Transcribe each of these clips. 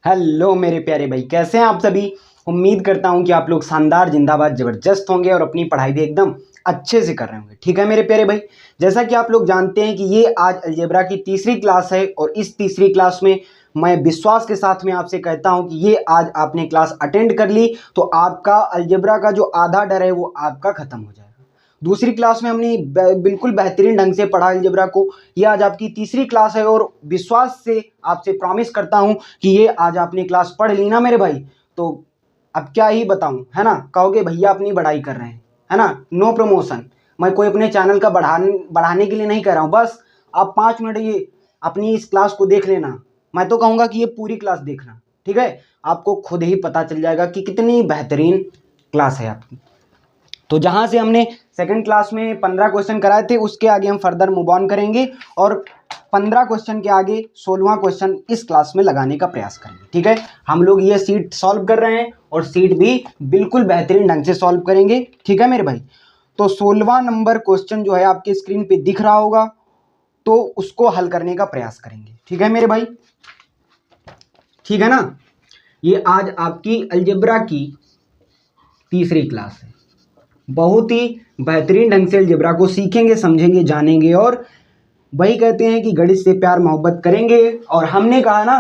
Hello मेरे प्यारे भाई, कैसे हैं आप सभी। उम्मीद करता हूं कि आप लोग शानदार, जिंदाबाद, जबरदस्त होंगे और अपनी पढ़ाई भी एकदम अच्छे से कर रहे होंगे। ठीक है मेरे प्यारे भाई, जैसा कि आप लोग जानते हैं कि ये आज अलजेब्रा की तीसरी क्लास है और इस तीसरी क्लास में मैं विश्वास के साथ में आपसे कहता हूं कि ये आज आपने क्लास अटेंड कर ली तो आपका अलजेब्रा का जो आधा डर है वो आपका खत्म हो जाएगा। दूसरी क्लास में हमने बिल्कुल बेहतरीन ढंग से पढ़ा अलजेब्रा को। ये आज आपकी तीसरी क्लास है और विश्वास से आपसे प्रॉमिस करता हूं कि ये आज आपने क्लास पढ़ ली ना मेरे भाई, तो अब क्या ही बताऊं, है ना। कहोगे भैया अपनी बढ़ाई कर रहे हैं, है ना, नो प्रमोशन। मैं कोई अपने चैनल का बढ़ाने के लिए नहीं कह रहा हूं। बस आप 5 मिनट ये अपनी इस क्लास को देख लेना। मैं तो कहूँगा कि ये पूरी क्लास देखना, ठीक है। आपको खुद ही पता चल जाएगा कि कितनी बेहतरीन क्लास है आपकी। तो जहां से हमने सेकंड क्लास में 15 क्वेश्चन कराए थे उसके आगे हम फर्दर मूव ऑन करेंगे और 15 क्वेश्चन के आगे 16वां क्वेश्चन इस क्लास में लगाने का प्रयास करेंगे। ठीक है, हम लोग ये सीट सॉल्व कर रहे हैं और सीट भी बिल्कुल बेहतरीन ढंग से सॉल्व करेंगे। ठीक है मेरे भाई, तो 16वां नंबर क्वेश्चन जो है आपके स्क्रीन पे दिख रहा होगा, तो उसको हल करने का प्रयास करेंगे। ठीक है मेरे भाई, ठीक है ना। ये आज आपकी अलजेब्रा की तीसरी क्लास है। बहुत ही बेहतरीन ढंग से अलजेब्रा को सीखेंगे, समझेंगे, जानेंगे और वही कहते हैं कि गणित से प्यार मोहब्बत करेंगे। और हमने कहा ना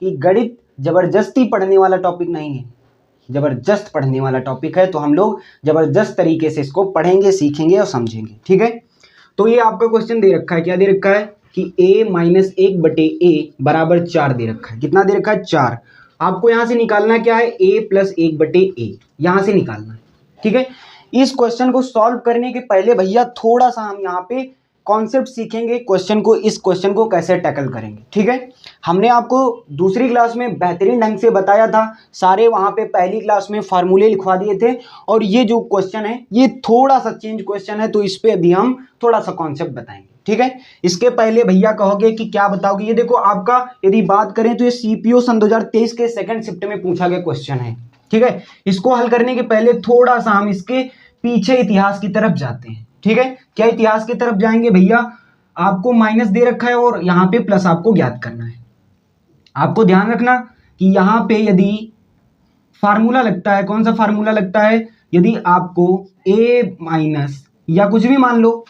कि गणित जबरदस्ती पढ़ने वाला टॉपिक नहीं है, जबरदस्त पढ़ने वाला टॉपिक है। तो हम लोग जबरदस्त तरीके से इसको पढ़ेंगे, सीखेंगे और समझेंगे। ठीक है, तो ये आपका क्वेश्चन दे रखा है, क्या दे रखा है कि a-1/a बराबर 4 दे रखा है। कितना दे रखा है? 4। आपको यहां से निकालना क्या है? a+1/a, यहां से निकालना है। ठीक है, इस क्वेश्चन को सॉल्व करने के पहले भैया थोड़ा सा हम यहाँ पे कॉन्सेप्ट सीखेंगे, क्वेश्चन को, इस क्वेश्चन को कैसे टैकल करेंगे। ठीक है, हमने आपको दूसरी क्लास में बेहतरीन ढंग से बताया था, सारे वहाँ पे पहली क्लास में फार्मूले लिखवा दिए थे। और ये जो क्वेश्चन है ये थोड़ा सा चेंज क्वेश्चन है, तो इस पे अभी हम थोड़ा सा कॉन्सेप्ट बताएंगे। ठीक है, इसके पहले भैया कहोगे कि क्या बताओगे। ये देखो आपका यदि बात करें तो ये सीपीओ सन 2023 के सेकंड शिफ्ट में पूछा गया क्वेश्चन है। ठीक है, इसको हल करने के पहले थोड़ा सा हम इसके पीछे इतिहास की तरफ जाते हैं। ठीक है, क्या इतिहास की तरफ जाएंगे भैया? आपको माइनस दे रखा है और यहाँ पे प्लस आपको ज्ञात करना है। आपको ध्यान रखना कि यहाँ पे यदि फार्मूला लगता है, कौन सा फार्मूला लगता है? यदि आपको a माइनस या कुछ भी मान लो,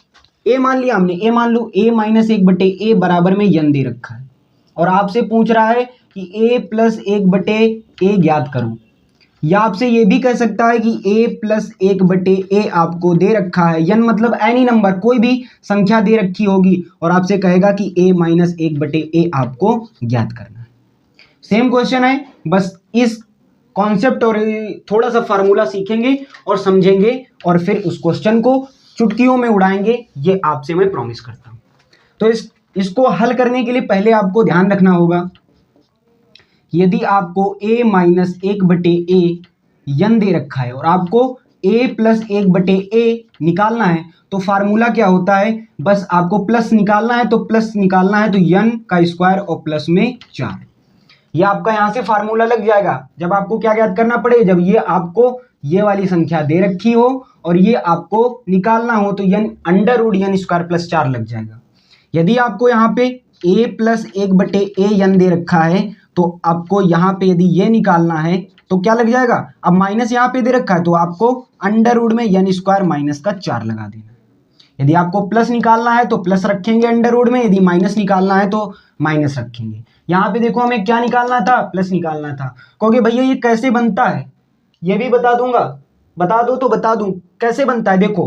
a मान लिया हमने, a मान लो a-1/a बराबर में n दे रखा है और आपसे पूछ रहा है कि a+1/a ज्ञात करो। या आपसे ये भी कह सकता है कि a+1/a आपको दे रखा है, n मतलब एनी नंबर, कोई भी संख्या दे रखी होगी और आपसे कहेगा कि a-1/a आपको ज्ञात करना है। सेम क्वेश्चन है, बस इस कॉन्सेप्ट और थोड़ा सा फार्मूला सीखेंगे और समझेंगे और फिर उस क्वेश्चन को चुटकियों में उड़ाएंगे, ये आपसे मैं प्रॉमिस करता हूं। तो इसको हल करने के लिए पहले आपको ध्यान रखना होगा, यदि आपको a-1/a n दे रखा है और आपको a+1/a निकालना है तो फार्मूला क्या होता है? बस आपको प्लस निकालना है, तो प्लस निकालना है तो n का स्क्वायर और प्लस में 4। ये आपका यहां से फार्मूला लग जाएगा जब आपको क्या ज्ञात करना पड़े, जब ये आपको ये वाली संख्या दे रखी हो और ये आपको निकालना हो तो n² + 4 लग जाएगा। यदि आपको यहाँ पे a+1/a n दे रखा है तो आपको यहाँ पे यदि ये निकालना है तो क्या लग जाएगा? अब माइनस यहाँ पे दे रखा है तो आपको अंडर रूट में n² -4 लगा देना। यदि आपको प्लस निकालना है तो प्लस रखेंगे अंडर रूट में, यदि माइनस निकालना है तो माइनस रखेंगे। यहाँ पे देखो हमें क्या निकालना था? प्लस निकालना था। कहोगे भैया ये कैसे बनता है? ये भी बता दूंगा, बता दो तो बता दूं कैसे बनता है। देखो,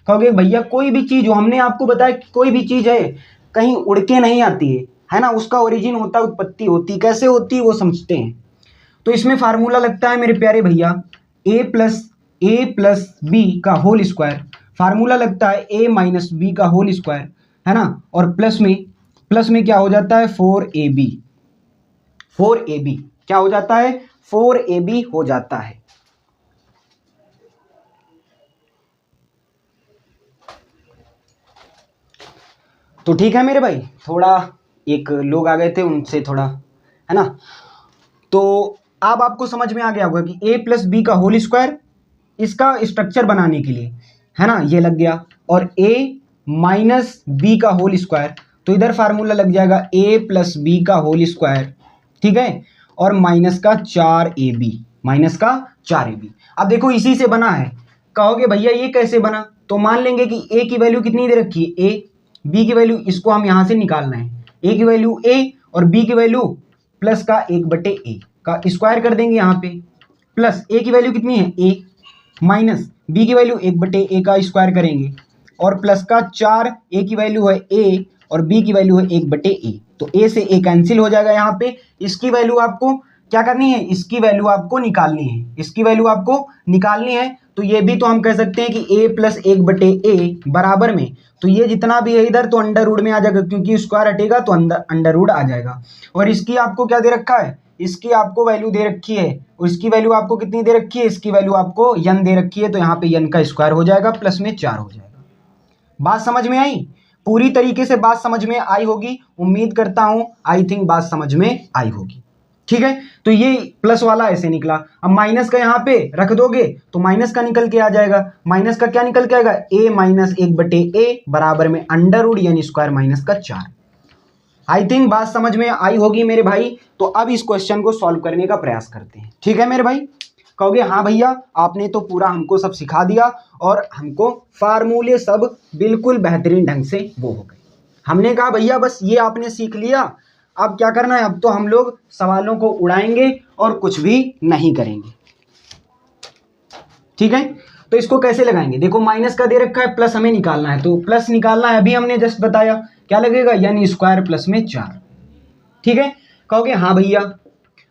कहोगे भैया कोई भी चीज, जो हमने आपको बताया, कोई भी चीज है कहीं उड़ के नहीं आती है ना, उसका ओरिजिन होता है, उत्पत्ति होती, कैसे होती है वो समझते हैं। तो इसमें फार्मूला लगता है मेरे प्यारे भैया a+b का होल स्क्वायर, फार्मूला लगता है a-b का होल स्क्वायर, है ना, और प्लस में क्या हो जाता है? 4ab। 4ab क्या हो जाता है? 4ab हो जाता है। तो ठीक है मेरे भाई, थोड़ा एक लोग आ गए थे उनसे थोड़ा, है ना। तो अब आपको समझ में आ गया होगा कि a+b का होल स्क्वायर, इसका स्ट्रक्चर बनाने के लिए, है ना, ये लग गया, और a-b का होल स्क्वायर, तो इधर फार्मूला लग जाएगा a+b का होल स्क्वायर। ठीक है, और माइनस का 4ab, माइनस का 4ab। अब देखो इसी से बना है, कहोगे भैया ये कैसे बना, तो मान लेंगे कि a की वैल्यू कितनी दे रखी है, a, b की वैल्यू इसको हम यहां से निकालना है, a की वैल्यू a और b की वैल्यू प्लस का 1/a का स्क्वायर कर देंगे यहाँ पे, प्लस a की वैल्यू कितनी है a माइनस b की वैल्यू 1/a का स्क्वायर करेंगे और प्लस का 4, a की वैल्यू है a और b की वैल्यू है 1/a, तो a से a कैंसिल हो जाएगा यहाँ पे। इसकी वैल्यू आपको क्या करनी है, इसकी वैल्यू आपको निकालनी है, इसकी वैल्यू आपको निकालनी है। तो ये भी तो हम कह सकते हैं कि a प्लस 1/a बराबर में, तो ये जितना भी है इधर तो अंडर रूट में आ जाएगा, क्योंकि स्क्वायर हटेगा तो अंडर रूट आ जाएगा। और इसकी आपको क्या दे रखा है, इसकी आपको वैल्यू दे रखी है, और इसकी वैल्यू आपको कितनी दे रखी है, इसकी वैल्यू आपको n दे रखी है, तो यहाँ पे n का स्क्वायर हो जाएगा, प्लस में 4 हो जाएगा। बात समझ में आई, पूरी तरीके से बात समझ में आई होगी, उम्मीद करता हूं, आई थिंक बात समझ में आई होगी। ठीक है, तो ये प्लस वाला ऐसे निकला। अब माइनस का यहाँ पे रख दोगे तो माइनस का निकल के आ जाएगा, माइनस का क्या निकल के आएगा, a माइनस 1/a बराबर में अंडर रूट यानी स्क्वायर माइनस का 4। आई थिंक बात समझ में आई होगी मेरे भाई। तो अब इस क्वेश्चन को सॉल्व करने का प्रयास करते हैं। ठीक है मेरे भाई, कहोगे हाँ भैया आपने तो पूरा हमको सब सिखा दिया और हमको फार्मूले सब बिल्कुल बेहतरीन ढंग से वो हो गए। हमने कहा भैया बस ये आपने सीख लिया, अब क्या करना है, अब तो हम लोग सवालों को उड़ाएंगे और कुछ भी नहीं करेंगे। ठीक है, तो इसको कैसे लगाएंगे, देखो माइनस का दे रखा है, प्लस हमें निकालना है, तो प्लस निकालना है, अभी हमने जस्ट बताया क्या लगेगा, यानी स्क्वायर प्लस में 4। ठीक है, कहोगे हाँ भैया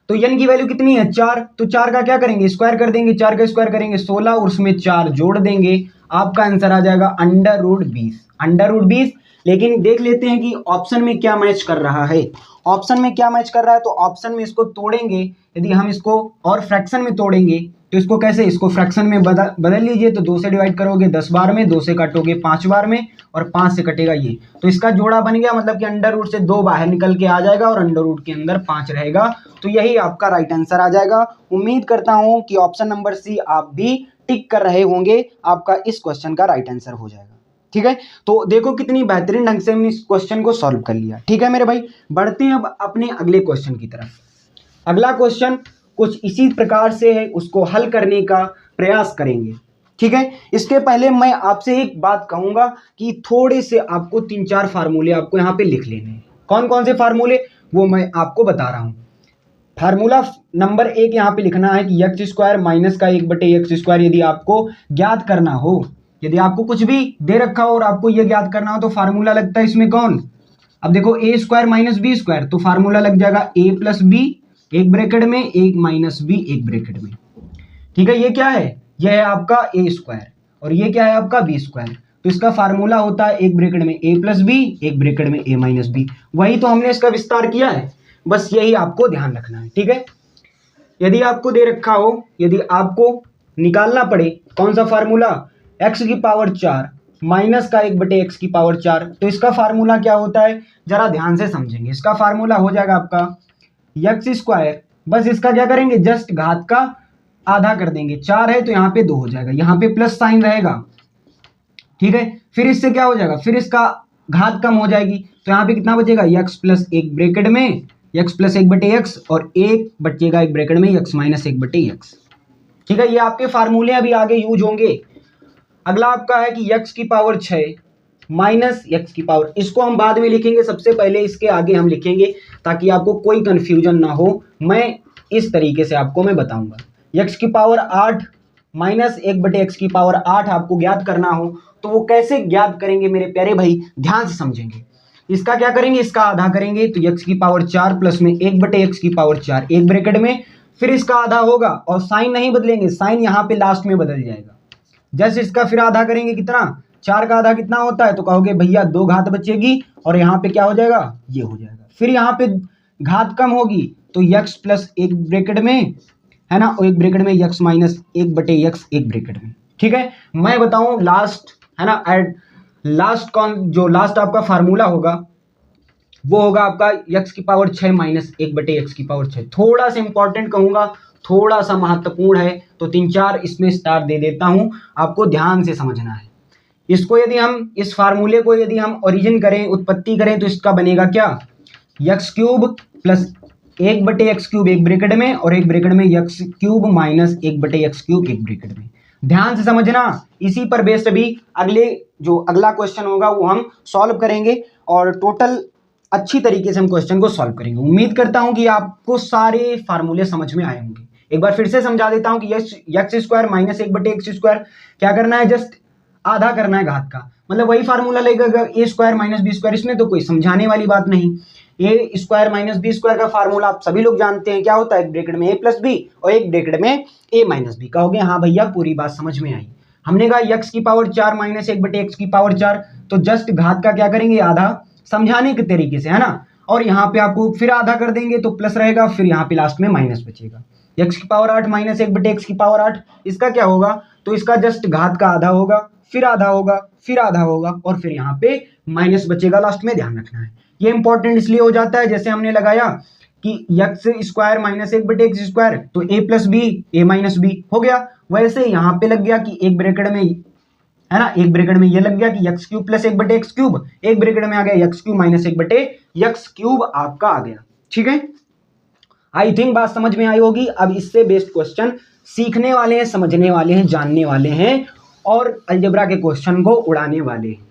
तो n की वैल्यू कितनी है 4, तो 4 का क्या करेंगे, स्क्वायर कर देंगे, 4 का स्क्वायर करेंगे 16 और उसमें 4 जोड़ देंगे, आपका आंसर आ जाएगा अंडर रूट 20, अंडर रूट 20। लेकिन देख लेते हैं कि ऑप्शन में क्या मैच कर रहा है, ऑप्शन में क्या मैच कर रहा है, तो ऑप्शन में इसको तोड़ेंगे, यदि हम इसको और फ्रैक्शन में तोड़ेंगे तो इसको कैसे, इसको फ्रैक्शन में बदल लीजिए, तो 2 से डिवाइड करोगे 10 बार में, 2 से काटोगे 5 बार में और 5 से कटेगा ये, तो इसका जोड़ा बन गया, मतलब कि अंडर रूट से 2 बाहर निकल के आ जाएगा और अंडर रूट के अंदर 5 रहेगा, तो यही आपका राइट आंसर आ जाएगा। उम्मीद करता हूं कि ऑप्शन नंबर सी आप भी टिक कर रहे होंगे, आपका इस क्वेश्चन का राइट आंसर हो जाएगा। ठीक है, तो देखो कितनी बेहतरीन ढंग से हमने इस क्वेश्चन को सॉल्व कर लिया। ठीक है मेरे भाई, बढ़ते हैं अब अपने अगले क्वेश्चन की तरफ। अगला क्वेश्चन कुछ इसी प्रकार से है, उसको हल करने का प्रयास करेंगे। ठीक है, इसके पहले मैं आपसे एक बात कहूंगा कि थोड़े से आपको 3-4 फार्मूले आपको यहाँ पे लिख लेने हैं। कौन कौन से फार्मूले, वो मैं आपको बता रहा हूं। फार्मूला नंबर 1 यहाँ पे लिखना है कि एक्स स्क्वायर माइनस का 1/x स्क्वायर यदि आपको ज्ञात करना हो, यदि आपको कुछ भी दे रखा हो और आपको यह ज्ञात करना हो तो फार्मूला लगता है इसमें कौन, अब देखो a square minus B square, तो फार्मूला लग जाएगा a प्लस बी एक ब्रैकेट में, एक माइनस बी एक ब्रैकेट में। ठीक है, ये क्या है, यह है आपका a स्क्वायर और ये क्या है आपका b स्क्वायर, तो इसका फार्मूला होता है एक ब्रैकेट में a प्लस बी, एक ब्रैकेट में a माइनस बी। वही तो हमने इसका विस्तार किया है, बस यही आपको ध्यान रखना है। ठीक है, यदि आपको दे रखा हो, यदि आपको निकालना पड़े कौन सा फार्मूला, x की पावर 4 माइनस का 1/x की पावर 4, तो इसका फार्मूला क्या होता है, जरा ध्यान से समझेंगे। इसका फार्मूला हो जाएगा आपका एक्स स्क्वायर, बस इसका क्या करेंगे, जस्ट घात का आधा कर देंगे, 4 है तो यहाँ पे 2 हो जाएगा, यहाँ पे प्लस साइन रहेगा। ठीक है, फिर इससे क्या हो जाएगा, फिर इसका घात कम हो जाएगी, तो यहाँ पे कितना बचेगा, x प्लस 1 ब्रैकेट में x प्लस 1/x और 1 बचेगा 1 ब्रैकेट में x माइनस 1/x। ठीक है, ये आपके फार्मूले अभी आगे यूज होंगे। अगला आपका है कि x की पावर 6 माइनस x की पावर, इसको हम बाद में लिखेंगे, सबसे पहले इसके आगे हम लिखेंगे ताकि आपको कोई कंफ्यूजन ना हो। मैं इस तरीके से आपको मैं बताऊंगा, x की पावर 8 माइनस 1/x की पावर 8 आपको ज्ञात करना हो तो वो कैसे ज्ञात करेंगे मेरे प्यारे भाई, ध्यान से समझेंगे। इसका क्या करेंगे, इसका आधा करेंगे, तो x की पावर 4 प्लस में 1/x की पावर 4 एक ब्रैकेट में, फिर इसका आधा होगा और साइन नहीं बदलेंगे, साइन यहाँ पे लास्ट में बदल जाएगा। जैसे इसका फिर आधा करेंगे, कितना, 4 का आधा कितना होता है, तो कहोगे भैया 2 घात बचेगी और यहाँ पे क्या हो जाएगा, ये हो जाएगा। फिर यहाँ पे घात कम होगी तो x प्लस 1 ब्रैकेट में है ना, और 1 ब्रैकेट में x माइनस 1/x एक ब्रैकेट में। ठीक है, मैं बताऊं लास्ट है ना, एट लास्ट कौन, जो लास्ट आपका फार्मूला होगा वो होगा आपका x की पावर 6 माइनस 1/x की पावर 6। थोड़ा सा इंपॉर्टेंट कहूंगा, थोड़ा सा महत्वपूर्ण है, तो 3-4 इसमें स्टार दे देता हूं, आपको ध्यान से समझना है। इसको यदि हम, इस फार्मूले को यदि हम ओरिजिन करें, उत्पत्ति करें, तो इसका बनेगा क्या, x क्यूब प्लस एक बटे एक्स क्यूब एक ब्रैकेट में और एक ब्रैकेट में एक्स क्यूब माइनस एक बटे एक्स क्यूब एक ब्रैकेट में। ध्यान से समझना, इसी पर बेस्ड अभी अगला क्वेश्चन होगा वो हम सॉल्व करेंगे और टोटल अच्छी तरीके से हम क्वेश्चन को सॉल्व करेंगे। उम्मीद करता हूं कि आपको सारे फार्मूले समझ में आए होंगे। एक बार फिर से समझा देता हूं कि एक्स स्क्वायर माइनस एक बटे एक्स स्क्वायर क्या करना है, जस्ट आधा करना है घात का, मतलब वही फार्मूला लगेगा ए स्क्वायर माइनस बी स्क्वायर। इसमें तो कोई समझाने वाली बात नहीं। ए स्क्वायर माइनस बी स्क्वायर का फार्मूला आप सभी लोग जानते हैं, क्या होता है, एक ब्रैकेट में ए प्लस बी और एक ब्रैकेट में ए माइनस बी। कहोगे हाँ भैया पूरी बात समझ में आई। हमने कहा एक्स की पावर 4 माइनस एक बटे एक्स की पावर 4, तो जस्ट घात का क्या करेंगे, आधा, समझाने के तरीके से, है ना। और यहाँ पे आपको फिर आधा कर देंगे तो प्लस रहेगा, फिर यहाँ पे लास्ट में माइनस बचेगा। एक्स की पावर 8 माइनस एक बटे एक्स की पावर 8, इसका क्या होगा, तो इसका जस्ट घात का आधा होगा, फिर आधा होगा, फिर आधा होगा और फिर यहाँ पे माइनस बचेगा लास्ट में, ध्यान रखना है। ये इंपॉर्टेंट इसलिए हो जाता है, जैसे हमने लगाया कि एक्स स्क्वायर माइनस एक बटे एक्स स्क्वायर, तो ए प्लस बी ए माइनस बी हो गया। वैसे यहाँ पे लग गया कि एक ब्रैकेट में, है ना, एक ब्रैकेट में ये लग गया कि एक्स क्यूब प्लस एक बटे एक्स क्यूब, एक ब्रैकेट में आ गया एक्स क्यूब माइनस एक बटे एक्स क्यूब आपका आ गया। ठीक है, आई थिंक बात समझ में आई होगी। अब इससे बेस्ड क्वेश्चन सीखने वाले हैं, समझने वाले हैं, जानने वाले हैं और अलजेब्रा के क्वेश्चन को उड़ाने वाले हैं।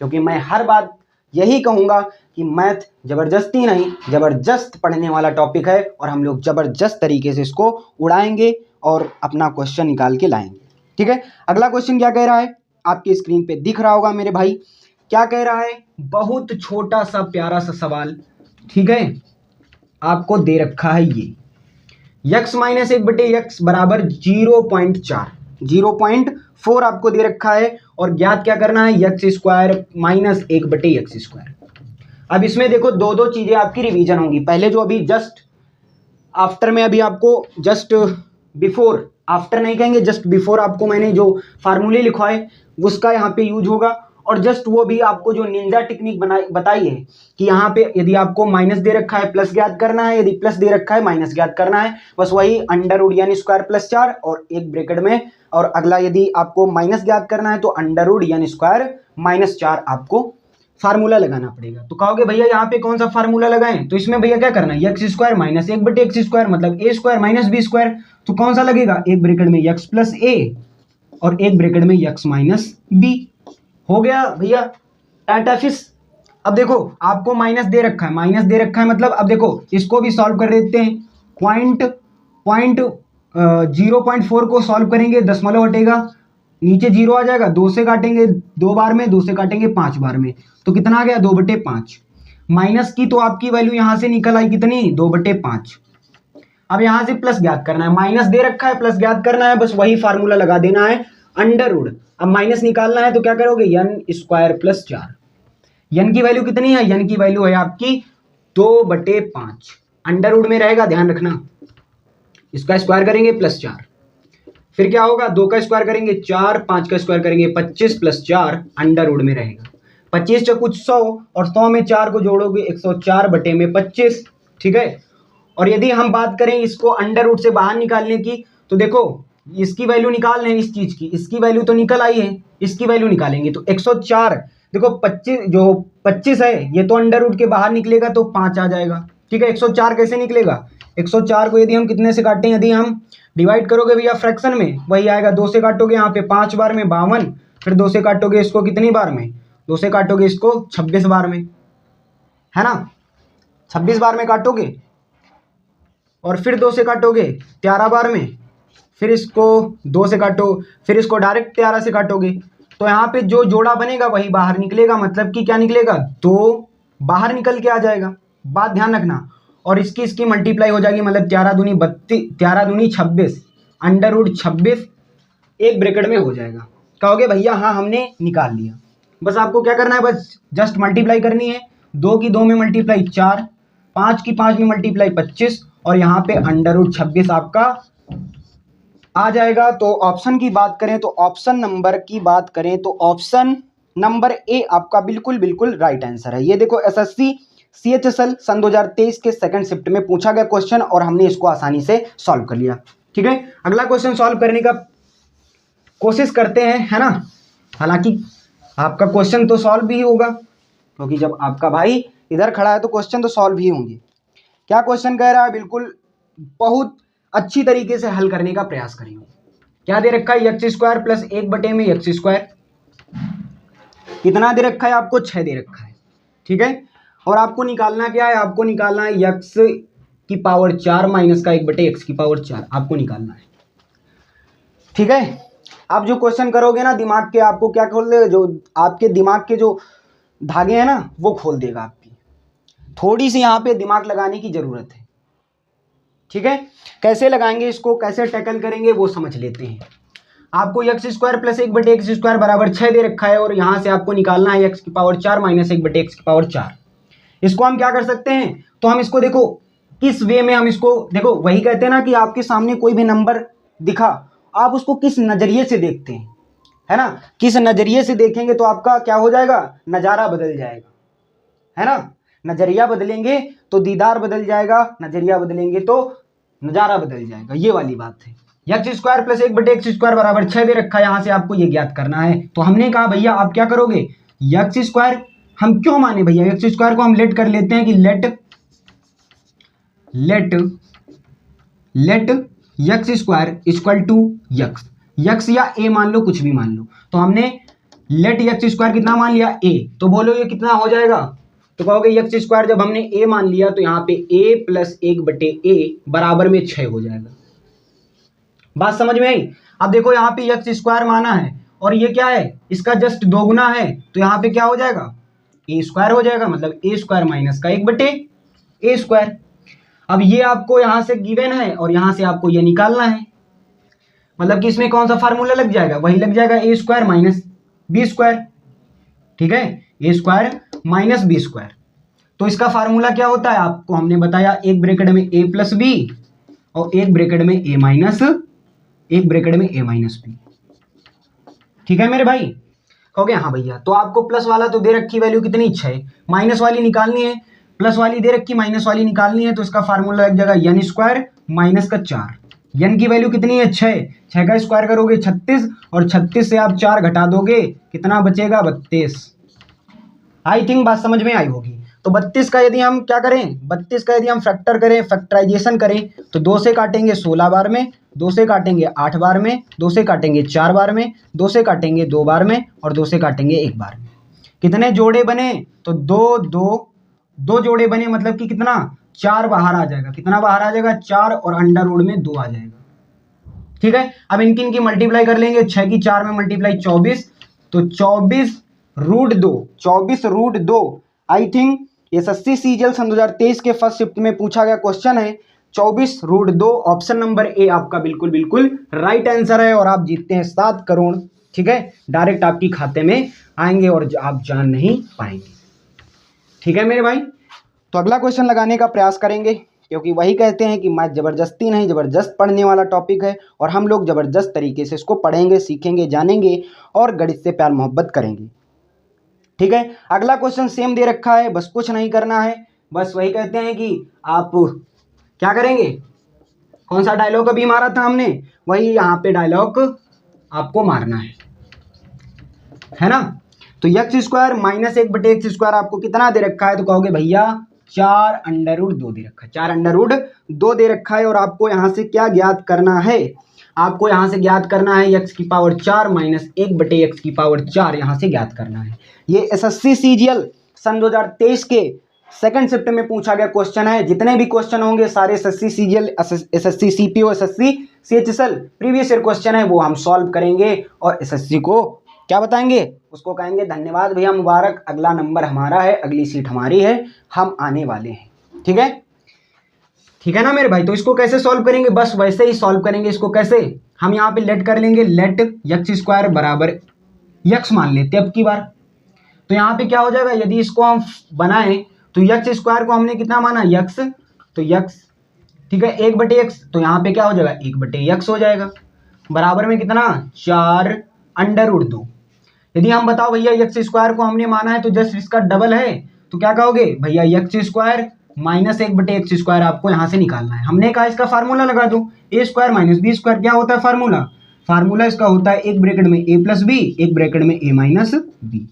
क्योंकि मैं हर बात यही कहूँगा कि मैथ जबरदस्ती नहीं, जबरदस्त पढ़ने वाला टॉपिक है और हम लोग जबरदस्त तरीके से इसको उड़ाएंगे और अपना क्वेश्चन निकाल के लाएंगे। ठीक है, अगला क्वेश्चन क्या कह रहा है, आपकी स्क्रीन पे दिख रहा होगा मेरे भाई। क्या कह रहा है, बहुत छोटा सा प्यारा सा सवाल, ठीक है, आपको दे रखा है ये x माइनस एक बटे एक्स बराबर 0.4, 0.4 आपको दे रखा है और ज्ञात क्या करना है, एक्स स्क्वायर माइनस एक बटे एक्स स्क्वायर। अब इसमें देखो दो दो चीजें आपकी रिवीजन होंगी। पहले जो अभी जस्ट आफ्टर में, अभी आपको जस्ट बिफोर, आफ्टर नहीं कहेंगे, जस्ट बिफोर आपको मैंने जो फार्मूले लिखवाए उसका यहाँ पे यूज होगा। और जस्ट वो भी आपको जो निंजा टेक्निक बताई है कि यहाँ पे यदि आपको माइनस दे रखा है प्लस ज्ञात करना है, यदि प्लस दे रखा है माइनस ज्ञात करना है, बस वही अंडर रूट यानी स्क्वायर प्लस 4 और एक ब्रैकेट में, और अगला यदि आपको माइनस ज्ञात करना है तो अंडर रूट यानी स्क्वायर माइनस 4 आपको फार्मूला लगाना पड़ेगा। तो कहोगे भैया यहाँ पे कौन सा फार्मूला लगाएं, तो इसमें भैया क्या करना है, एक्स स्क्वायर माइनस एक बटे एक्स स्क्वायर मतलब ए स्क्वायर माइनस बी स्क्वायर। तो कौन सा लगेगा, एक ब्रैकेट में एक्स प्लस ए और एक ब्रैकेट में एक्स माइनस बी। हो गया भैया टाटा फिश। अब देखो आपको माइनस दे रखा है, माइनस दे रखा है मतलब अब देखो इसको भी सॉल्व कर देते हैं। 0.4 को सॉल्व करेंगे, दशमलव हटेगा, नीचे 0 आ जाएगा, 2 से काटेंगे 2 बार में, 2 से काटेंगे 5 बार में, तो कितना आ गया 2/5। माइनस की तो आपकी वैल्यू यहां से निकल आई कितनी, 2/5। अब यहां से प्लस ज्ञात करना है, माइनस दे रखा है प्लस ज्ञात करना है, बस वही फार्मूला लगा देना है, अंडर रूट। अब माइनस निकालना है तो क्या करोगे, यन स्क्वायर प्लस 4। यन की वैल्यू कितनी है, यन की वैल्यू है आपकी 2/5, अंडर रूट में रहेगा, ध्यान रखना। इसका स्क्वायर करेंगे प्लस 4, फिर क्या होगा, 2 का स्क्वायर करेंगे 4, 5 का स्क्वायर करेंगे 25 प्लस 4 अंडर रूट में रहेगा। 25 से कुछ 100 और 100 में 4 को जोड़ोगे 104/25। ठीक है, और यदि हम बात करें इसको अंडर रूट से बाहर निकालने की, तो देखो इसकी वैल्यू निकाल रहे हैं इस चीज की, इसकी वैल्यू तो निकल आई है, इसकी वैल्यू निकालेंगे तो 104, देखो 25 है ये तो अंडर रूट के बाहर निकलेगा तो 5 आ जाएगा। ठीक है, 104 कैसे निकलेगा, 104 को यदि हम कितने से काटें, यदि हम डिवाइड करोगे भैया फ्रैक्शन में, वही आएगा, 2 से काटोगे यहाँ पे 5 बार में 52, फिर 2 से काटोगे इसको कितनी बार में, 2 से काटोगे इसको 26 बार में, है ना, 26 बार में काटोगे और फिर 2 से काटोगे 13 बार में, फिर इसको 2 से काटो, फिर इसको डायरेक्ट 13 से काटोगे, तो यहाँ पे जो जोड़ा बनेगा वही बाहर निकलेगा, मतलब कि क्या निकलेगा, 2 बाहर निकल के आ जाएगा, बात ध्यान रखना। और इसकी मल्टीप्लाई हो जाएगी, मतलब 13 दूनी 26, अंडर रूट 26 एक ब्रैकेट में हो जाएगा। कहोगे भैया हाँ हमने निकाल लिया, बस आपको क्या करना है, बस जस्ट मल्टीप्लाई करनी है, 2 की 2 में मल्टीप्लाई 4, 5 की 5 में मल्टीप्लाई 25 और यहाँ पे अंडर रूट 26 आपका आ जाएगा। तो ऑप्शन की बात करें तो ऑप्शन नंबर की बात करें तो ऑप्शन नंबर ए आपका बिल्कुल बिल्कुल राइट आंसर है। ये देखो एसएससी CHSL सन 2023 के सेकंड शिफ्ट में पूछा गया क्वेश्चन और हमने इसको आसानी से सॉल्व कर लिया। ठीक है, अगला क्वेश्चन सॉल्व करने का कोशिश करते हैं, है ना। हालांकि आपका क्वेश्चन तो सॉल्व भी होगा, क्योंकि जब आपका भाई इधर खड़ा है तो क्वेश्चन तो सॉल्व ही होंगे। क्या क्वेश्चन कह रहा है, बिल्कुल बहुत अच्छी तरीके से हल करने का प्रयास करेंगे। क्या दे रखा है, एक्स स्क्वायर प्लस 1/एक्स स्क्वायर, कितना दे रखा है आपको, 6 दे रखा है, ठीक है। और आपको निकालना क्या है, आपको निकालना है एक्स की पावर 4 माइनस का 1/एक्स की पावर 4 आपको निकालना है, ठीक है। आप जो क्वेश्चन करोगे ना, दिमाग के आपको क्या खोल देगा, जो आपके दिमाग के जो धागे हैं ना वो खोल देगा आपकी। थोड़ी सी यहाँ पे दिमाग लगाने की जरूरत है, ठीक है। कैसे लगाएंगे इसको, कैसे टैकल करेंगे वो समझ लेते हैं। आपको एक्स स्क्वायर प्लस 1/एक्स स्क्वायर बराबर 6 दे रखा है और यहां से आपको निकालना है एक्स की पावर 4 माइनस 1/एक्स की पावर 4। इसको हम क्या कर सकते हैं, तो हम इसको देखो किस वे में हम इसको देखो, वही कहते हैं ना कि आपके सामने कोई भी नंबर दिखा, आप उसको किस नजरिए से देखते हैं, है ना। किस नजरिए से देखेंगे तो आपका क्या हो जाएगा, नजारा बदल जाएगा, है ना। नजरिया बदलेंगे तो दीदार बदल जाएगा, नजरिया बदलेंगे तो नजारा बदल जाएगा, ये वाली बात है। एक्स स्क्वायर प्लस 1/एक्स स्क्वायर बराबर 6 दे रखा है, यहां से आपको ये ज्ञात करना है। तो हमने कहा भैया आप क्या करोगे, एक्स स्क्वायर हम क्यों माने भैया, एक्स स्क्वायर को हम लेट कर लेते हैं कि let X square equal to यक्स या ए मान लो, कुछ भी मान लो। तो हमने लेट एक्स स्क्वायर कितना मान लिया, ए। तो बोलो ये कितना हो जाएगा, तो कहोगे एक्स स्क्वायर जब हमने ए मान लिया तो यहाँ पे ए प्लस 1/ए बराबर में 6 हो जाएगा। बात समझ में आई। अब देखो यहाँ पे एक्स स्क्वायर माना है और ये क्या है, इसका जस्ट दोगुना है, तो यहाँ पे क्या हो जाएगा, ए स्क्वायर हो जाएगा, मतलब ए स्क्वायर माइनस का 1/ए स्क्वायर। अब ये आपको यहाँ से गिवन है और यहाँ से आपको ये निकालना है, मतलब कि इसमें कौन सा फार्मूला लग जाएगा, वही लग जाएगा ए स्क्वायर माइनस बी स्क्वायर, ठीक है, ए स्क्वायर माइनस बी स्क्वायर। तो इसका फार्मूला क्या होता है आपको हमने बताया, एक ब्रैकेट में ए प्लस बी और एक ब्रैकेट में ए माइनस बी, ठीक है मेरे भाई। कहोगे हाँ भैया, तो आपको प्लस वाला तो दे रखी वैल्यू कितनी 6, माइनस वाली निकालनी है, प्लस वाली दे रखी माइनस वाली निकालनी है, तो इसका फार्मूला लग जाएगा एन स्क्वायर माइनस का 4। एन की वैल्यू कितनी है 6 का स्क्वायर करोगे 36 और 36 से आप 4 घटा दोगे, कितना बचेगा 32। आई थिंक बात समझ में आई होगी। तो 32 का यदि हम क्या करें, 32 का यदि हम फैक्टर करें, फैक्टराइजेशन करें, तो 2 से काटेंगे 16 बार में, 2 से काटेंगे 8 बार में, 2 से काटेंगे 4 बार में, 2 से काटेंगे 2 बार में और 2 से काटेंगे 1 बार में। कितने जोड़े बने, तो दो जोड़े बने, मतलब कि कितना 4 बाहर आ जाएगा, कितना बाहर आ जाएगा 4 और अंडर रूट में 2 आ जाएगा, ठीक है। अब इनकी मल्टीप्लाई कर लेंगे, 6 की 4 में मल्टीप्लाई 24, तो 24 root 2। I think SSC CGL सन 2023 के फर्स्ट शिफ्ट में पूछा गया क्वेश्चन है 24 रूट 2। ऑप्शन नंबर ए आपका बिल्कुल राइट आंसर है और आप जीतते हैं 7 करोड़, ठीक है। डायरेक्ट आपकी खाते में आएंगे और आप जान नहीं पाएंगे, ठीक है मेरे भाई। तो अगला क्वेश्चन लगाने का प्रयास करेंगे, क्योंकि वही कहते हैं कि मैथ जबरदस्ती नहीं, जबरदस्त पढ़ने वाला टॉपिक है और हम लोग जबरदस्त तरीके से इसको पढ़ेंगे, सीखेंगे, जानेंगे और गणित से प्यार मोहब्बत करेंगे, ठीक है। अगला क्वेश्चन सेम दे रखा है, बस कुछ नहीं करना है, बस वही कहते हैं कि आप क्या करेंगे, कौन सा डायलॉग अभी मारा था हमने, वही यहाँ पे डायलॉग आपको मारना है ना। तो एक्स स्क्वायर माइनस 1/एक्स स्क्वायर आपको कितना दे रखा है, तो कहोगे भैया 4 अंडर रूट 2 दे रखा है, 4 अंडर रूट 2 दे रखा है। और आपको यहाँ से क्या ज्ञात करना है, आपको यहाँ से ज्ञात करना है एक्स की पावर 4 माइनस 1/एक्स की पावर 4 यहाँ से ज्ञात करना है। ये एसएससी सीजीएल सन 2023 के सेकंड शिफ्ट में पूछा गया क्वेश्चन है। जितने भी क्वेश्चन होंगे सारे SSC CGL, SSC CPO, SSC CHSL previous year question है, वो हम सॉल्व करेंगे और एसएससी को क्या बताएंगे, उसको कहेंगे धन्यवाद भैया, मुबारक, अगला नंबर हमारा है, अगली सीट हमारी है, हम आने वाले हैं, ठीक है, ठीक है ना मेरे भाई। तो इसको कैसे सॉल्व करेंगे, बस वैसे ही सॉल्व करेंगे इसको। कैसे, हम यहाँ पे लेट कर लेंगे, लेट एक्स स्क्वायर बराबर यक्स मान लेते हैं अब की बार। तो यहाँ पे क्या हो जाएगा, यदि इसको हम बनाएं तो एक्स स्क्वायर को हमने कितना माना यक्स, तो यक्स, ठीक है, 1/एक्स, तो यहाँ पे क्या हो जाएगा 1/एक्स हो जाएगा, बराबर में कितना 4 अंडर रूट 2। यदि हम बताओ भैया एक्स स्क्वायर को हमने माना है तो जस्ट इसका डबल है, तो क्या कहोगे भैया एक्स स्क्वायर माइनस 1/एक्स स्क्वायर आपको यहाँ से निकालना है। हमने कहा इसका फार्मूला लगा दो, ए स्क्वायर माइनस बी स्क्वायर। क्या होता है फार्मूला इसका होता है एक ब्रैकेट में ए प्लस बी, एक ब्रैकेट में ए माइनस बी।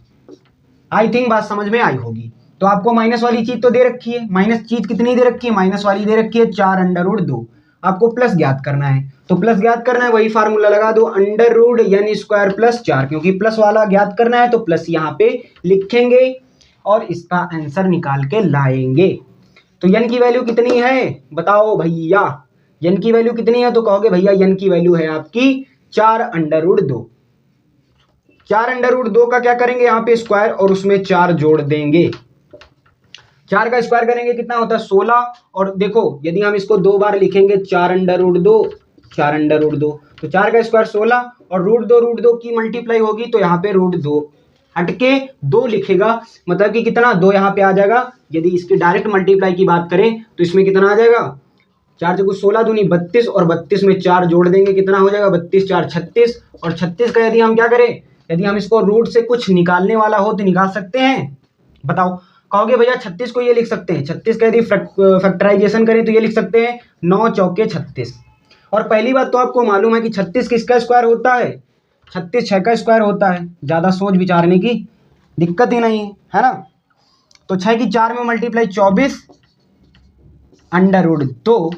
आई थिंक बात समझ में आई होगी। तो आपको माइनस वाली चीज तो दे रखी है, माइनस चीज कितनी दे रखी है, माइनस वाली दे रखी है 4√2। आपको प्लस ज्ञात करना है, तो प्लस ज्ञात करना है, वही फार्मूला लगा दो, √n² + 4, क्योंकि प्लस वाला ज्ञात करना है तो प्लस यहाँ पे लिखेंगे और इसका आंसर निकाल के लाएंगे। तो n की वैल्यू कितनी है बताओ भैया, n की वैल्यू कितनी है, तो कहोगे भैया n की वैल्यू है आपकी 4√2। 4√2 का क्या करेंगे यहाँ पे स्क्वायर और उसमें 4 जोड़ देंगे। 4 का स्क्वायर करेंगे कितना होता है 16, और देखो यदि हम इसको 2 बार लिखेंगे 4√2 4√2, तो 4 का स्क्वायर 16 और √2 की मल्टीप्लाई होगी तो यहाँ पे √2 हटके 2 लिखेगा, मतलब कि कितना 2 यहाँ पे आ जाएगा। यदि इसकी डायरेक्ट मल्टीप्लाई की बात करें तो इसमें कितना आ जाएगा 4 × 16 दूनी 32, और 32 में 4 जोड़ देंगे कितना हो जाएगा 32 4 36, और 36 का यदि हम क्या करें, यदि हम इसको रूट से कुछ निकालने वाला हो तो निकाल सकते हैं, बताओ। कहोगे भैया 36 को ये लिख सकते हैं, 36 का यदि फैक्टराइजेशन करें तो ये लिख सकते हैं 9 चौके 36। और पहली बात तो आपको मालूम है कि 36 किसका स्क्वायर होता है, 36 6 का स्क्वायर होता है, ज़्यादा सोच विचारने की दिक्कत ही नहीं है ना। तो 6 की 4 में मल्टीप्लाई 24 √2।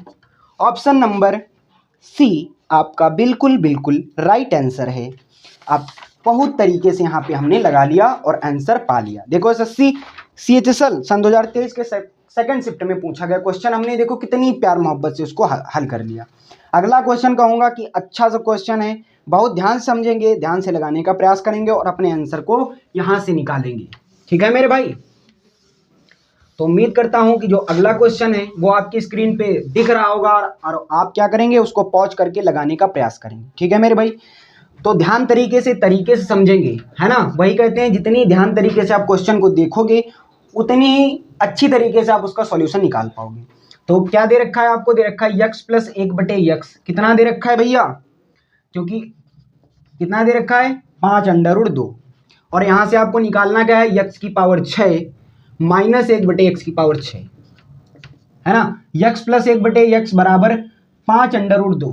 ऑप्शन नंबर सी आपका बिल्कुल बिल्कुल राइट आंसर है। आप बहुत तरीके से यहाँ पे हमने लगा लिया और आंसर पा लिया। देखो एसएससी CHSL सन 2023 के सेकंड शिफ्ट में पूछा गया क्वेश्चन, हमने देखो कितनी प्यार मोहब्बत से उसको हल कर लिया। अगला क्वेश्चन कहूँगा कि अच्छा सा क्वेश्चन है, बहुत ध्यान से समझेंगे, ध्यान से लगाने का प्रयास करेंगे और अपने आंसर को यहाँ से निकालेंगे, ठीक है मेरे भाई। तो उम्मीद करता हूँ कि जो अगला क्वेश्चन है वो आपकी स्क्रीन पे दिख रहा होगा और आप क्या करेंगे उसको पॉज करके लगाने का प्रयास करेंगे, ठीक है मेरे भाई। तो ध्यान तरीके से समझेंगे, है ना, वही कहते हैं जितनी ध्यान तरीके से आप क्वेश्चन को देखोगे उतनी ही अच्छी तरीके से आप उसका सॉल्यूशन निकाल पाओगे। तो क्या दे रखा है आपको, दे रखा है x + 1/x, कितना दे रखा है भैया, क्योंकि कितना दे रखा है 5√2, और यहाँ से आपको निकालना क्या है x की पावर 6 माइनस 1/x की पावर 6, है ना। x + 1/x बराबर 5√2,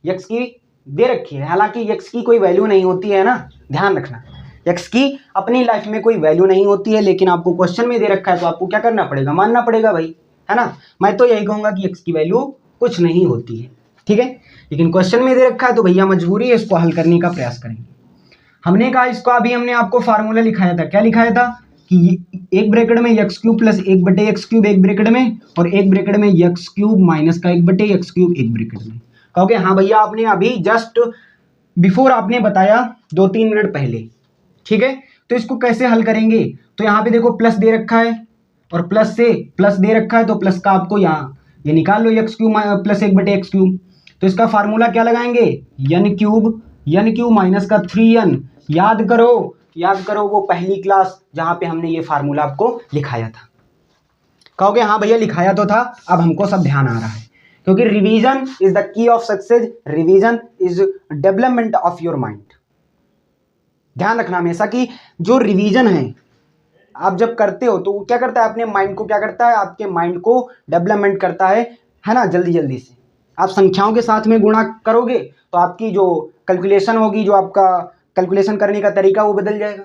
x की दे रखी है, हालांकि x की कोई वैल्यू नहीं होती है ना, ध्यान रखना x की अपनी लाइफ में कोई वैल्यू नहीं होती है, लेकिन आपको क्वेश्चन में दे रखा है तो आपको क्या करना पड़ेगा, मानना पड़ेगा भाई, है ना। मैं तो यही कहूँगा कि x की वैल्यू कुछ नहीं होती है, ठीक है, लेकिन क्वेश्चन में दे रखा है तो भैया मजबूरी है इसको हल करने का प्रयास करेंगे। हमने कहा इसको अभी हमने आपको फार्मूला लिखाया था, क्या लिखाया था कि एक ब्रैकेट में x³ + 1/x³ एक ब्रैकेट में, और एक ब्रैकेट में x³ माइनस का 1/x³ एक ब्रैकेट में। कहोगे हाँ भैया आपने अभी जस्ट बिफोर आपने बताया 2-3 मिनट पहले, ठीक है। तो इसको कैसे हल करेंगे, तो यहाँ पे देखो प्लस दे रखा है और प्लस से प्लस दे रखा है, तो प्लस का आपको यहाँ ये निकाल लो x³ + 1/x³। तो इसका फार्मूला क्या लगाएंगे n³ माइनस का 3n। याद करो वो पहली क्लास जहाँ पे हमने ये फार्मूला आपको लिखाया था। कहोगे हाँ भैया लिखाया तो था, अब हमको सब ध्यान आ रहा है, क्योंकि revision is the key of success, revision is development of your mind. ध्यान रखना हमेशा कि जो रिवीजन है आप जब करते हो तो वो क्या करता है, अपने माइंड को क्या करता है, आपके माइंड को डेवलपमेंट करता है ना। जल्दी जल्दी से आप संख्याओं के साथ में गुणा करोगे तो आपकी जो कैलकुलेशन होगी, जो आपका कैलकुलेशन करने का तरीका वो बदल जाएगा।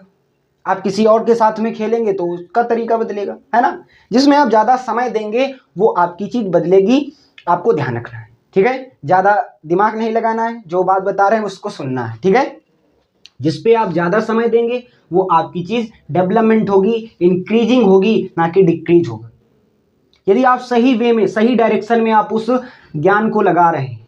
आप किसी और के साथ में खेलेंगे तो उसका तरीका बदलेगा, है ना। जिसमें आप ज़्यादा समय देंगे वो आपकी चीज़ बदलेगी, आपको ध्यान रखना है, ठीक है। ज़्यादा दिमाग नहीं लगाना है, जो बात बता रहे हैं उसको सुनना है, ठीक है। जिस पे आप ज़्यादा समय देंगे वो आपकी चीज़ डेवलपमेंट होगी, इंक्रीजिंग होगी, ना कि डिक्रीज होगा। यदि आप सही वे में, सही डायरेक्शन में आप उस ज्ञान को लगा रहे हैं,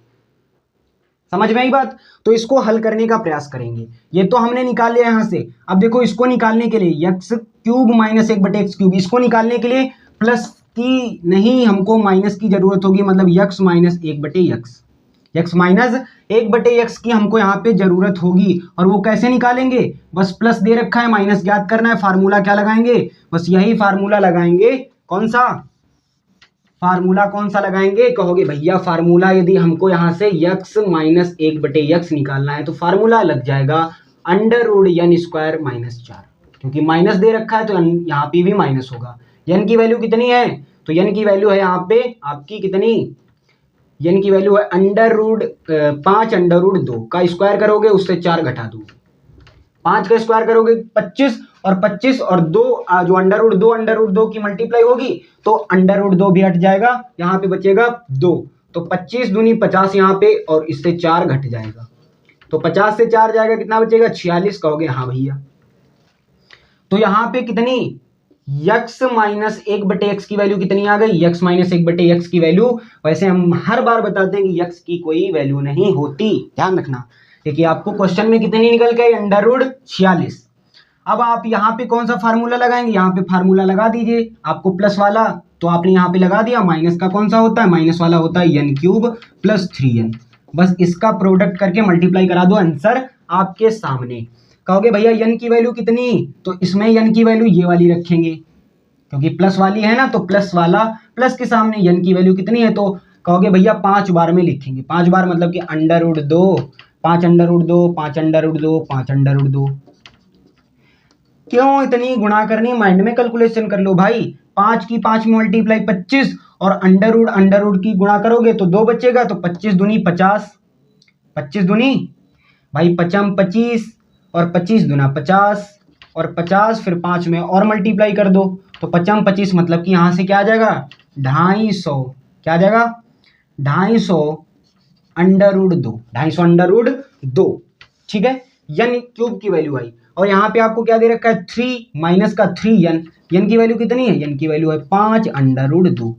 समझ में आई बात, तो इसको हल करने का प्रयास करेंगे। ये तो हमने निकाल लिया यहाँ से। अब देखो इसको निकालने के लिए x³ माइनस 1/x³, इसको निकालने के लिए प्लस की नहीं, हमको माइनस की जरूरत होगी, मतलब x minus 1/x, x minus 1/x की हमको यहाँ पे जरूरत होगी। और वो कैसे निकालेंगे, बस प्लस दे रखा है, माइनस ज्ञात करना है, फार्मूला क्या लगाएंगे, बस यही फार्मूला लगाएंगे। कौन सा फार्मूला, कौन सा लगाएंगे, कहोगे भैया फार्मूला यदि हमको यहाँ से x माइनस 1/x निकालना है तो फार्मूला लग जाएगा √n² - 4, क्योंकि माइनस दे रखा है तो यहाँ पे भी माइनस होगा। n की वैल्यू कितनी है, तो n की वैल्यू है यहाँ पे आपकी कितनी, n की वैल्यू है 5√2 का स्क्वायर करोगे उससे 4 घटा दोगे, 5 का स्क्वायर करोगे 25, और 25 और 2 जो अंडर रूट 2 की मल्टीप्लाई होगी तो अंडर रूट 2 भी हट जाएगा, यहाँ पे बचेगा 2। तो 25 दूनी 50 यहाँ पे, और इससे 4 घट जाएगा, तो 50 से 4 जाएगा, कितना बचेगा 46। कहोगे हाँ भैया। तो यहाँ पे कितनी यक्स माइनस 1/x की वैल्यू कितनी आ गई, यक्स माइनस 1/x की वैल्यू। वैसे हम हर बार बताते हैं कि यक्स की कोई वैल्यू नहीं होती, ध्यान रखना। देखिए आपको क्वेश्चन में कितनी निकल गई, अंडर रूट 46। अब आप यहाँ पे कौन सा फार्मूला लगाएंगे, यहाँ पे फार्मूला लगा दीजिए, आपको प्लस वाला तो आपने यहाँ पे लगा दिया, माइनस का कौन सा होता है, माइनस वाला होता है n³ प्लस 3n। बस इसका प्रोडक्ट करके मल्टीप्लाई करा दो, आंसर आपके सामने। कहोगे भैया n की वैल्यू कितनी, तो इसमें n की वैल्यू ये वाली रखेंगे, क्योंकि प्लस वाली है ना, तो प्लस वाला प्लस के सामने n की वैल्यू कितनी है, तो कहोगे भैया 5 बार में लिखेंगे। 5 बार मतलब कि under root 2, 5 under root 2, 5 under root 2, 5 under root 2। क्यों इतनी गुणा करनी, माइंड में कैलकुलेशन कर लो भाई। 5 की 5 में मल्टीप्लाई 25, और अंडर रूट की गुणा करोगे तो 2 बचेगा, तो 25 दूनी 50, 25 दूनी भाई 55 25, और 25 दूना 50, और 50 फिर 5 में और मल्टीप्लाई कर दो, तो 55 25 मतलब कि यहाँ से क्या आ जाएगा 250, क्या आ जाएगा 250 अंडर रूट 2, 250 अंडर रूट 2। ठीक है, n³ की वैल्यू आई, और यहाँ पे आपको क्या दे रखा है 3 माइनस का 3n, n की वैल्यू कितनी है, n की वैल्यू है 5 अंडर रूट 2।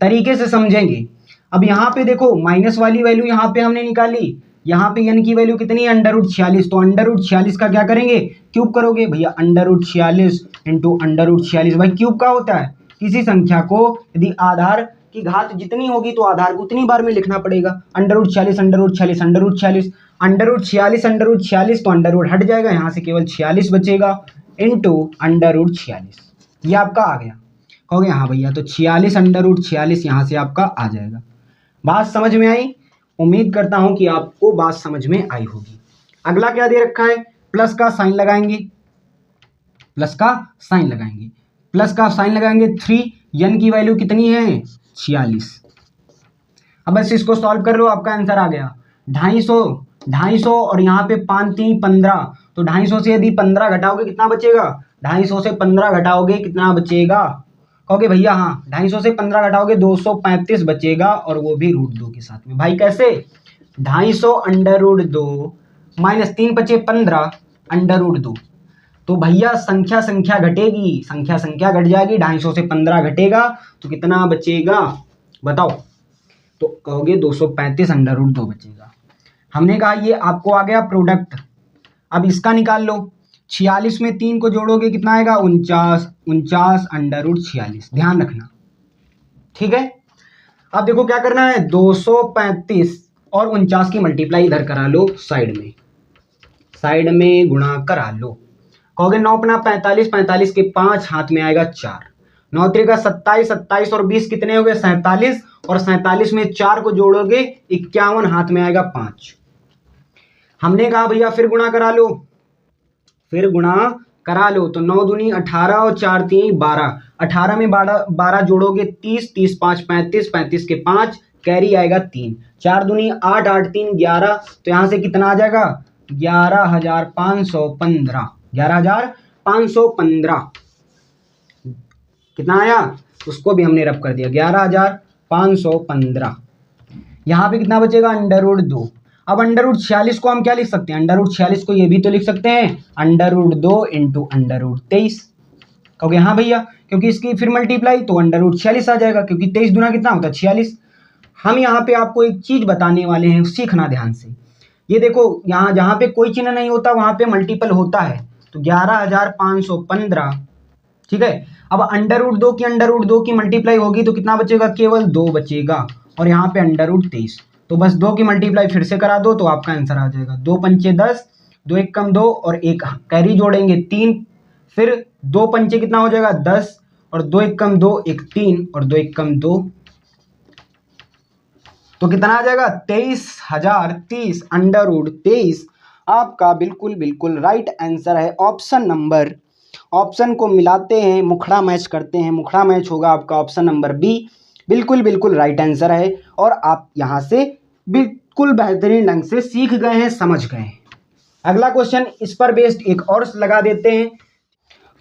तरीके से समझेंगे। अब यहाँ पे देखो माइनस वाली वैल्यू यहाँ पे हमने निकाली, यहाँ पे n की वैल्यू कितनी है अंडर रूट 46, तो अंडर रूट 46 का क्या करेंगे, क्यूब करोगे भैया, under root 46 into under root 46। भाई क्यूब का होता है किसी संख्या को यदि आधार की घात जितनी होगी तो आधार को उतनी बार में लिखना पड़ेगा। Under root 46 under root 46 under root 46 under root 46 under root 46, तो अंडर रूट हट जाएगा, यहाँ से केवल 46 बचेगा इंटू अंडर रूट 46, ये आपका आ गया। कहोगे हाँ भैया, तो 46 अंडर रूट 46 यहाँ से आपका आ जाएगा। बात समझ में आई, उम्मीद करता हूं कि आपको बात समझ में आई होगी। अगला क्या दे रखा है, प्लस का साइन लगाएंगे, प्लस का साइन लगाएंगे, प्लस का साइन लगाएंगे 3, n की वैल्यू कितनी है 46। अब बस इसको सॉल्व कर लो, आपका आंसर आ गया 250 और यहाँ पे 5 3 15, तो 250 से यदि 15 घटाओगे कितना बचेगा, 250 से 15 घटाओगे कितना बचेगा, कहोगे भैया हाँ 250 से 15 घटाओगे 235 बचेगा, और वो भी रूट 2 के साथ में। भाई कैसे, 250 अंडर रूट 2 माइनस 3 बचे 15 अंडर रूट 2, तो भैया संख्या घटेगी, संख्या घट जाएगी, 250 से 15 घटेगा तो कितना बचेगा बताओ, तो कहोगे 235 अंडर रूट 2 बचेगा। हमने कहा ये आपको आ गया प्रोडक्ट। अब इसका निकाल लो, 46 में 3 को जोड़ोगे कितना आएगा 49 अंडर रूट 46, ध्यान रखना। ठीक है, अब देखो क्या करना है, 235 और 49 की मल्टीप्लाई इधर करा लो, साइड में गुणा करा लो। कहोगे 9 अपना 45, 45 के 5 हाथ में आएगा 4, 9 3 27, 27 और 20 कितने हो गए 47, और 47 में 4 को जोड़ोगे 51 हाथ में आएगा 5। हमने कहा भैया फिर गुणा करा लो, तो 9 दूनी 18 और 4 3 12, 18 में 12 जोड़ोगे 30, 30 5 35, 35 के 5 कैरी आएगा 3, 4 दूनी 8 8 3 11, तो यहाँ से कितना आ जाएगा 11,515, 11,515 कितना आया, उसको भी हमने रब कर दिया 11,515। यहाँ पे कितना बचेगा अंडर रूट 2। अब अंडर रूट 46 को हम क्या लिख सकते हैं, अंडर रूट 46 को ये भी तो लिख सकते हैं under root 2 into under root 23। कहोगे हाँ भैया, क्योंकि इसकी फिर मल्टीप्लाई तो अंडर रूट 46 आ जाएगा, क्योंकि 23 दूना कितना होता है 46। हम यहाँ पे आपको एक चीज बताने वाले हैं, सीखना ध्यान से। ये देखो यहाँ जहाँ पे कोई चिन्ह नहीं होता वहां पे मल्टीपल होता है, तो 11,515। ठीक है, अब अंडर रूट 2 की मल्टीप्लाई होगी तो कितना बचेगा, केवल 2 बचेगा, और यहाँ पे अंडर रूट 23, तो बस 2 की मल्टीप्लाई फिर से करा दो तो आपका आंसर आ जाएगा 2 पंचे 10, 2 1 कम 2 और 1 कैरी जोड़ेंगे 3, फिर 2 पंचे कितना हो जाएगा 10, और 2 1 कम 2 1 3, और 2 1 कम 2, तो कितना आ जाएगा 23,030 अंडर रूट 23। आपका बिल्कुल राइट आंसर है ऑप्शन नंबर। ऑप्शन को मिलाते हैं, मुखड़ा मैच करते हैं, मुखड़ा मैच होगा आपका ऑप्शन नंबर बी, बिल्कुल राइट आंसर है। और आप यहाँ से बिल्कुल बेहतरीन ढंग से सीख गए हैं, समझ गए हैं। अगला क्वेश्चन इस पर बेस्ड एक और लगा देते हैं।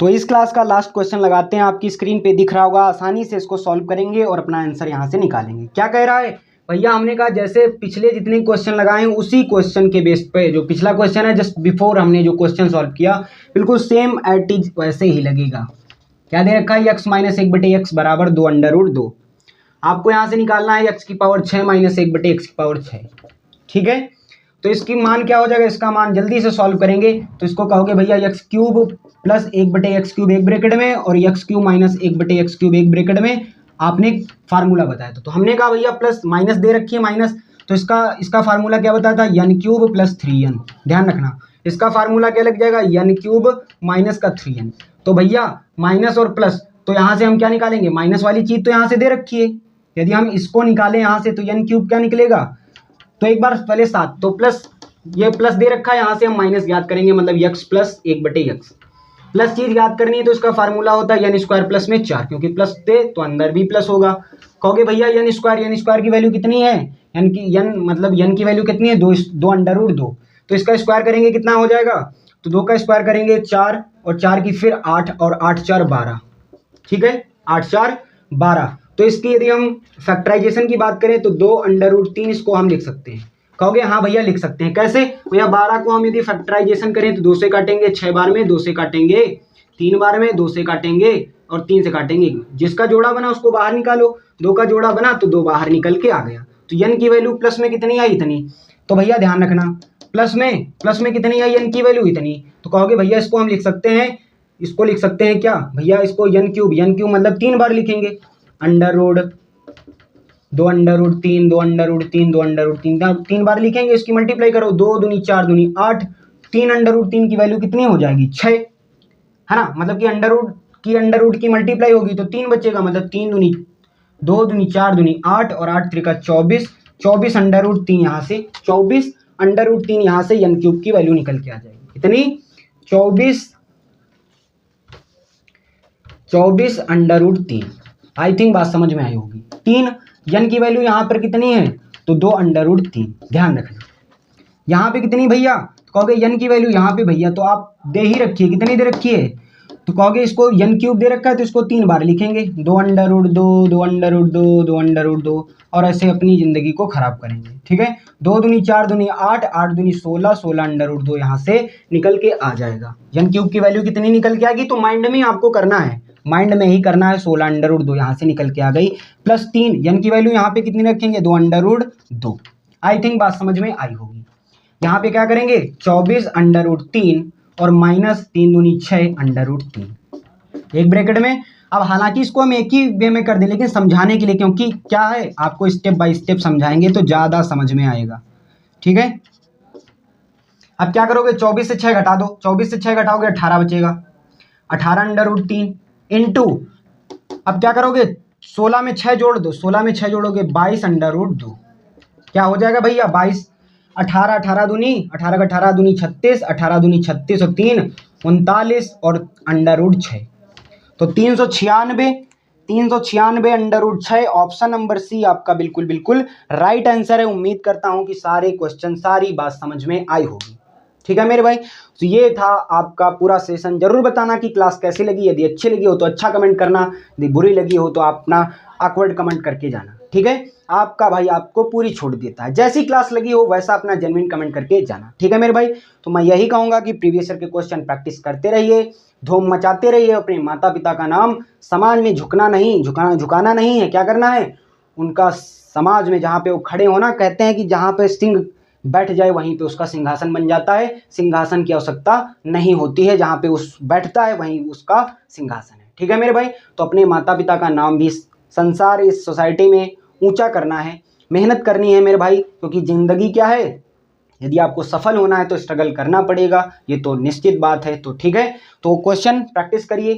तो इस क्लास का लास्ट क्वेश्चन लगाते हैं, आपकी स्क्रीन पे दिख रहा होगा, आसानी से इसको सॉल्व करेंगे और अपना आंसर यहाँ से निकालेंगे। क्या कह रहा है भैया, हमने कहा जैसे पिछले जितने क्वेश्चन लगाए हैं उसी क्वेश्चन के बेस पे जो पिछला क्वेश्चन है जस्ट बिफोर हमने जो क्वेश्चन सॉल्व किया बिल्कुल सेम एट इज वैसे ही लगेगा। क्या दे रखा है, x माइनस 1/x बराबर 2√2। आपको यहाँ से निकालना है x की पावर 6 माइनस 1/x की पावर 6। ठीक है, तो इसकी मान क्या हो जाएगा, इसका मान जल्दी से सॉल्व करेंगे तो इसको कहोगे भैया x cube plus 1/x cube एक ब्रैकेट में और x cube minus 1/x cube एक ब्रैकेट में। आपने फार्मूला बताया था तो हमने कहा भैया प्लस माइनस दे रखी है माइनस, तो इसका फार्मूला क्या बताया था, n क्यूब प्लस 3n। ध्यान रखना इसका फार्मूला क्या लग जाएगा, n क्यूब माइनस का 3n। तो भैया माइनस और प्लस, तो यहाँ से हम क्या निकालेंगे, माइनस वाली चीज तो यहाँ से दे रखी है, यदि हम इसको निकालें यहाँ से तो n क्यूब क्या निकलेगा, तो एक बार पहले 7 तो प्लस, ये प्लस दे रखा है यहाँ से हम माइनस याद करेंगे, मतलब x प्लस 1/x। प्लस चीज याद करनी है तो इसका फार्मूला होता है n स्क्वायर प्लस में 4, क्योंकि प्लस थे तो अंदर भी प्लस होगा। कहोगे भैया n स्क्वायर की वैल्यू कितनी है, n की वैल्यू कितनी है, 2√2। तो इसका स्क्वायर करेंगे कितना हो जाएगा, तो 2 का स्क्वायर करेंगे 4 और 4 की फिर 8 और 8 4 12। ठीक है, 8 4 12। तो इसकी यदि हम फैक्टराइजेशन की बात करें तो 2√3 इसको हम लिख सकते हैं। कहोगे हाँ भैया लिख सकते हैं, कैसे भैया 12 को हम यदि फैक्टराइजेशन करें तो 2 से काटेंगे 6 बार में, 2 से काटेंगे 3 बार में, 2 से काटेंगे और 3 से काटेंगे। जिसका जोड़ा बना उसको बाहर निकालो, 2 का जोड़ा बना तो 2 बाहर निकल के आ गया। तो n की वैल्यू प्लस में कितनी आई, इतनी। तो भैया ध्यान रखना प्लस में कितनी आई n की वैल्यू, इतनी। तो कहोगे भैया इसको हम लिख सकते हैं, इसको लिख सकते हैं क्या भैया, इसको n क्यूब मतलब 3 बार लिखेंगे, √2√3 3 बार लिखेंगे, इसकी मल्टीप्लाई करो, 2 दूनी 4 दूनी 8, 3√3 की वैल्यू कितनी हो जाएगी, 6, है ना। मतलब कि अंडर रूट की मल्टीप्लाई होगी तो 3 बचेगा, मतलब 3 दूनी 2 दूनी 4 दूनी 8 और 8 3 का 24, 24 √3 यहाँ से 24 √3 यहाँ से n क्यूब की वैल्यू निकल के आ जाएगी, कितनी 24 √3। आई थिंक बात समझ में आई होगी। 3 n की वैल्यू यहाँ पर कितनी है, तो 2√3। ध्यान रखना यहाँ पे कितनी भैया, तो कहोगे n की वैल्यू यहाँ पे भैया तो आप दे ही रखिए, कितनी दे रखी है, तो कहोगे इसको n क्यूब दे रखा है तो इसको 3 बार लिखेंगे, 2√2 और ऐसे अपनी जिंदगी को खराब करेंगे। ठीक है, 2 दूनी 4 दूनी 8, 8 दूनी 16 √2 यहाँ से निकल के आ जाएगा। n क्यूब की वैल्यू कितनी निकल के आएगी, तो माइंड में आपको करना है, माइंड में ही करना है। 16 √2 यहाँ से निकल के आ गई, प्लस 3 n की वैल्यू यहाँ पे कितनी रखेंगे, 2√2। आई थिंक बात समझ में आई होगी। यहाँ पे क्या करेंगे, 24 √3 और माइनस 3 दूनी 6 √3 एक ब्रैकेट में। अब हालांकि इसको हम एक ही वे में कर दें, लेकिन समझाने के लिए, क्योंकि क्या है आपको स्टेप बाय स्टेप समझाएंगे तो ज़्यादा समझ में आएगा। ठीक है, अब क्या करोगे, 24 से 6 घटा दो, 24 से 6 घटाओगे 18 बचेगा, 18 √3 इंटू, अब क्या करोगे 16 में 6 जोड़ दो, 16 में 6 जोड़ोगे 22 √2। क्या हो जाएगा भैया 22, 18 18 दूनी 18 का 18 दूनी 36, 18 दूनी 36 और 3 39 और √6, तो 396 √6। ऑप्शन नंबर सी आपका बिल्कुल राइट आंसर है। उम्मीद करता हूं कि सारे क्वेश्चन सारी बात समझ में आई होगी। ठीक है मेरे भाई, तो ये था आपका पूरा सेशन। जरूर बताना कि क्लास कैसी लगी, यदि अच्छी लगी हो तो अच्छा कमेंट करना, यदि बुरी लगी हो तो अपना ऑकवर्ड कमेंट करके जाना। ठीक है, आपका भाई आपको पूरी छूट देता है, जैसी क्लास लगी हो वैसा अपना जेन्युइन कमेंट करके जाना। ठीक है मेरे भाई, तो मैं यही कहूँगा कि प्रीवियस ईयर के क्वेश्चन प्रैक्टिस करते रहिए, धूम मचाते रहिए, अपने माता पिता का नाम समाज में झुकाना नहीं है। क्या करना है, उनका समाज में जहाँ पे वो खड़े होना, कहते हैं कि जहाँ पे सिंह बैठ जाए वहीं पे उसका सिंहासन बन जाता है। सिंहासन की आवश्यकता नहीं होती है, जहाँ पे उस बैठता है वहीं उसका सिंहासन है। ठीक है मेरे भाई, तो अपने माता पिता का नाम भी संसार इस सोसाइटी में ऊंचा करना है, मेहनत करनी है मेरे भाई, क्योंकि ज़िंदगी क्या है, यदि आपको सफल होना है तो स्ट्रगल करना पड़ेगा, ये तो निश्चित बात है। तो ठीक है, तो क्वेश्चन प्रैक्टिस करिए,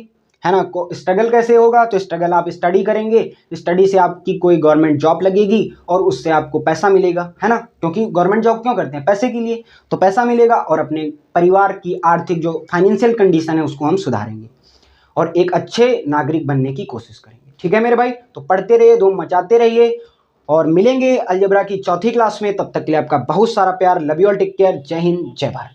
है ना। स्ट्रगल कैसे होगा, तो स्ट्रगल आप स्टडी करेंगे, स्टडी से आपकी कोई गवर्नमेंट जॉब लगेगी और उससे आपको पैसा मिलेगा, है ना। क्योंकि गवर्नमेंट जॉब क्यों करते हैं, पैसे के लिए, तो पैसा मिलेगा और अपने परिवार की आर्थिक जो फाइनेंशियल कंडीशन है उसको हम सुधारेंगे और एक अच्छे नागरिक बनने की कोशिश करेंगे। ठीक है मेरे भाई, तो पढ़ते रहिए, धूम मचाते रहिए और मिलेंगे अलजेब्रा की चौथी क्लास में। तब तक के लिए आपका बहुत सारा प्यार, love you all, take care, जय हिंद जय भारत।